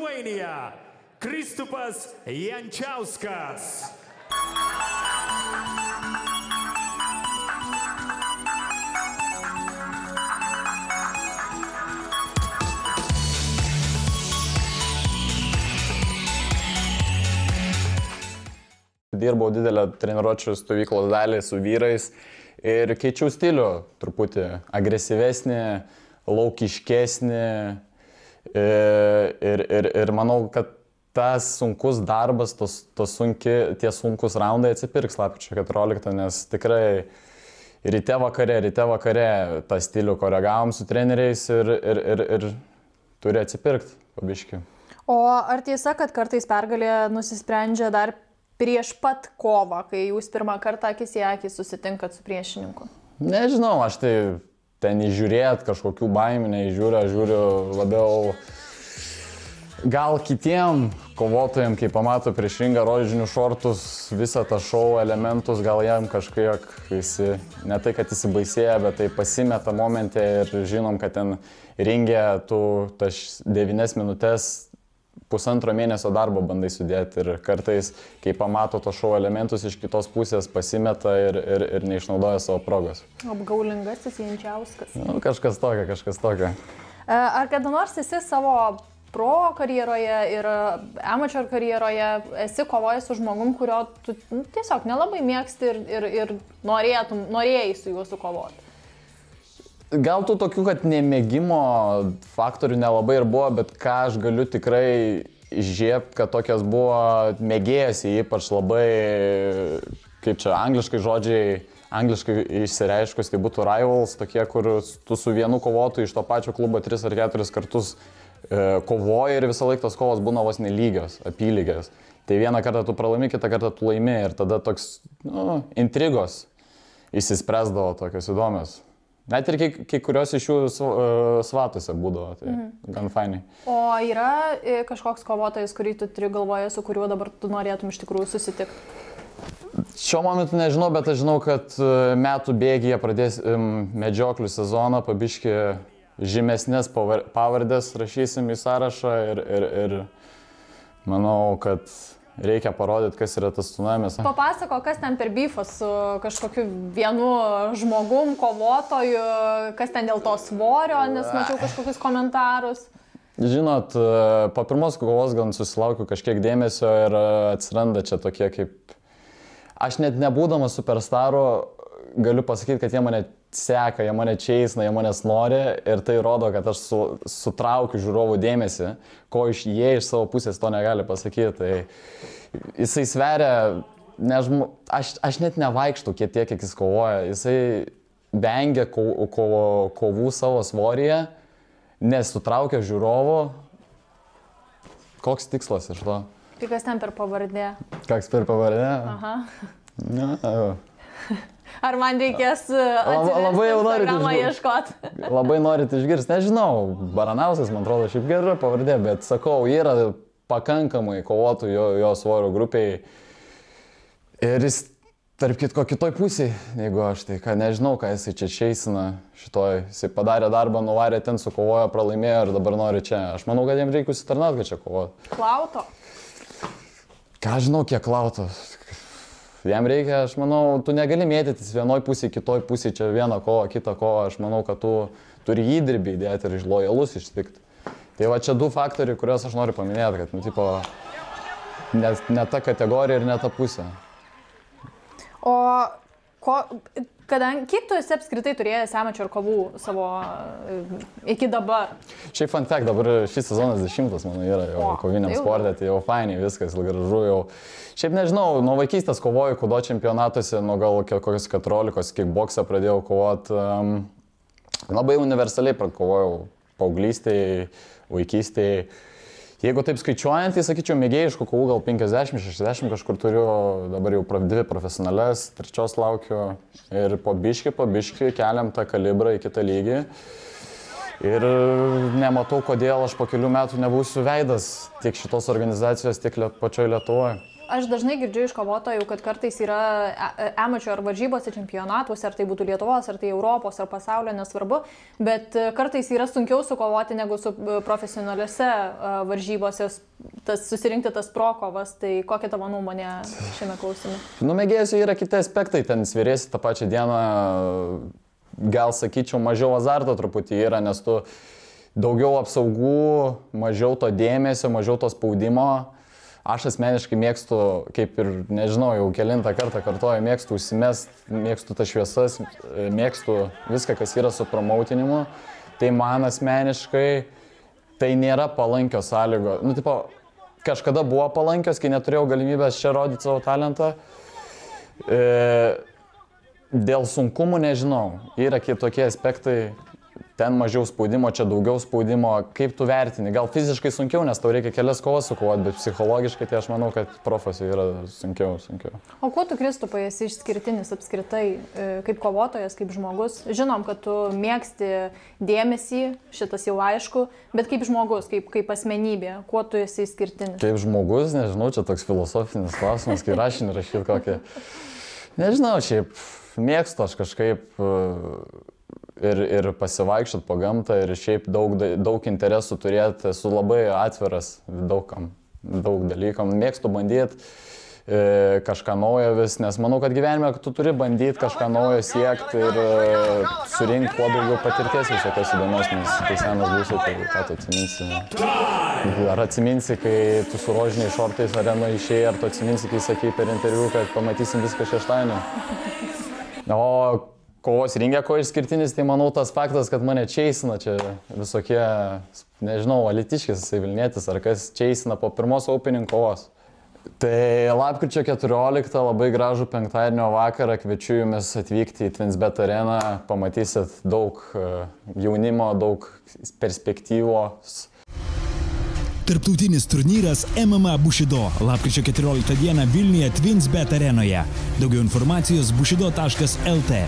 Lithuania Kristupas Jančiauskas. Dirbau didelę treniruočių stovyklos dalį su vyrais ir keičiau stilių, truputį agresyvesnį, laukiškesnį ir manau, kad tas sunkus darbas, tie sunkus raundai atsipirks lapkričio 14, nes tikrai ryte vakare tą stilių koregavom su treneriais ir turi atsipirkti pabiški. O ar tiesa, kad kartais pergalė nusisprendžia dar prieš pat kovą, kai jūs pirmą kartą akis į akį susitinkat su priešininku? Nežinau, aš tai ten įžiūrėt kažkokių baimių neįžiūriu, aš žiūriu labiau gal kitiem kovotojim, kai pamato prieš ringą rožinius šortus, visą tą šou elementus, gal jam kažkiek ne tai, kad įsibaisėja, bet tai pasimeta momente ir žinom, kad ten ringė tu tas 9 minutės pusantro mėnesio darbo bandai sudėti ir kartais, kai pamato to šou elementus iš kitos pusės, pasimeta ir neišnaudoja savo progos. Apgaulingasis Jančiauskas. Nu, kažkas tokio. Ar kada nors esi savo pro karjeroje ir amateur karjeroje esi kovojęs su žmogum, kurio tu tiesiog nelabai mėgsti ir norėjai su juo sukovoti? Gal tų tokių, kad nemėgimo faktorių nelabai ir buvo, bet ką aš galiu tikrai įžiebti, kad tokias buvo mėgėjas, ypač labai, kaip čia angliškai žodžiai, angliškai išsireiškus, tai būtų rivals, tokie, kur tu su vienu kovotoju iš to pačio klubo 3 ar 4 kartus kovoji ir visą laiką tos kovos būna vos nelygios, apylygės. Tai vieną kartą tu pralaimi, kitą kartą tu laimi ir tada toks, intrigos įsispręsdavo tokios įdomios. Net ir kai kurios iš jų svatuose būdavo, tai gan fainai. O yra kažkoks kovotojas, kurį tu turi galvoje, su kuriuo dabar tu norėtum iš tikrųjų susitikti? Šiuo momentu nežinau, bet aš žinau, kad metų bėgyje pradės medžioklių sezoną, pabiški žymesnės pavardės rašysim į sąrašą ir manau, kad reikia parodyti, kas yra tas tsunamis. Papasako, kas ten per bifas su kažkokiu vienu žmogum, kovotoju, kas ten dėl to svorio, nes mačiau kažkokius komentarus. Žinot, po pirmos kovos gal susilaukiu kažkiek dėmesio ir atsiranda čia tokie kaip... Aš net nebūdamas superstaru galiu pasakyti, kad jie mane seka, jie mane čeisna, jie manęs nori ir tai rodo, kad aš sutraukiu žiūrovų dėmesį, ko jie iš savo pusės to negali pasakyti. Tai jisai sveria, aš net nevaikštų tiek, kiek jis kovoja, jisai vengia kovų savo svoryje, nes sutraukia žiūrovų. Koks tikslas iš to? Tai kas ten per pavardė? Kas per pavardė? Aha. Na, Ar man reikės Instagramą ieškoti? Labai norit išgirsti, nežinau, Baranauskas, man atrodo, šiaip gera pavardė, bet sakau, yra pakankamai kovotojų jo svorio grupiai ir jis, tarp kitko, kitoj pusėje, jeigu aš tai ką nežinau, ką jisai čia čeisina šitoj, jisai padarė darbą, nuvarė ten, sukovojo, pralaimėjo ir dabar nori čia. Aš manau, kad jam reikia užsitarnauti, kad čia kovoti. Klauto? Ką žinau, kiek klauto. Jam reikia, aš manau, tu negali mėtytis vienoj pusėje, kitoj pusėje, čia vieną kovą, kitą kovą. Aš manau, kad tu turi įdirbį įdėti ir lojalus ištikti. Tai va čia 2 faktoriai, kuriuos aš noriu paminėti, kad ne ta kategorija ir ne ta pusė. O kiek tu esi apskritai turėjęs amateur kovų savo iki dabar? Šiaip fun fact, dabar šis sezonas 10 mano yra jau koviniam sporte, tai jau fainiai viskas, gražu jau. Šiaip nežinau, nuo vaikystės kovoju kudo čempionatuose, nuo gal kokios 14 kickboksą pradėjau kovoti. Labai universaliai kovojau paauglystėje, vaikystėje. Jeigu taip skaičiuojant, tai sakyčiau, mėgėjiškų kovų gal 50-60 kažkur turiu, dabar jau 2 profesionales, 3 laukiu ir po biškį keliam tą kalibrą į kitą lygį. Ir nematau, kodėl aš po kelių metų nebūsiu veidas tiek šitos organizacijos, tiek pačioj Lietuvoje. aš dažnai girdžiu iš kovotojų, kad kartais yra amateur varžybose, čempionatuose, ar tai būtų Lietuvos, ar tai Europos, ar pasaulio, nesvarbu, bet kartais yra sunkiau sukovoti negu su profesionaliuose varžybose, susirinkti tas prokovas. Tai kokia tavo nuomonė šiame klausime? Mėgėjose yra kiti aspektai, ten svėrėsi tą pačią dieną, gal sakyčiau, mažiau azarto truputį yra, nes tu daugiau apsaugų, mažiau to dėmesio, mažiau to spaudimo. Aš asmeniškai mėgstu, kaip ir, nežinau, jau kelintą kartą kartuoju, mėgstu užsimest, mėgstu tas šviesas, mėgstu viską, kas yra su promoutinimu. Tai man asmeniškai tai nėra palankios sąlygos. Kažkada buvo palankios, kai neturėjau galimybės čia rodyti savo talentą. Dėl sunkumų nežinau, yra kitokie aspektai. Ten mažiau spaudimo, čia daugiau spaudimo. Kaip tu vertini? Gal fiziškai sunkiau, nes tau reikia kelias kovas sukovoti, bet psichologiškai tai aš manau, kad profesijai yra sunkiau. O kuo tu, Kristupai, esi išskirtinis apskritai, kaip kovotojas, kaip žmogus? Žinom, kad tu mėgsti dėmesį, šitas jau aišku, bet kaip žmogus, kaip asmenybė, kuo tu esi išskirtinis? Kaip žmogus, nežinau, čia toks filosofinis klausimas, kai rašinį rašyti kokią. Nežinau, šiaip mėgstu aš kažkaip ir pasivaikščiot po gamtą ir šiaip daug interesų turėti, esu labai atviras daug dalykam, mėgstu bandyti kažką naujo vis, nes manau, kad gyvenime tu turi bandyti kažką naujo siekti ir surinkti kuo daugiau patirties visokios įdomios, nes kai senas būsi, tai ką tu atsiminsi? Ar atsiminsi, kai tu su rožiniais šortais arenoje išėjai, ar tu atsiminsi, kai sakai per interviu, kad pamatysim viską šeštadienį? O kovos ringe, ko išskirtinis, tai manau tas faktas, kad mane čeisina čia visokie, nežinau, Alytiškis, Vilnietis, ar kas čeisina po pirmos opening kovos. Tai lapkričio 14 labai gražų penktadienio vakarą kviečiu jumis atvykti į Twinsbet areną, pamatysit daug jaunimo, daug perspektyvos. Tarptautinis turnyras MMA Bushido lapkričio 14 dieną Vilniuje Twinsbet arenoje. Daugiau informacijos bushido.lt.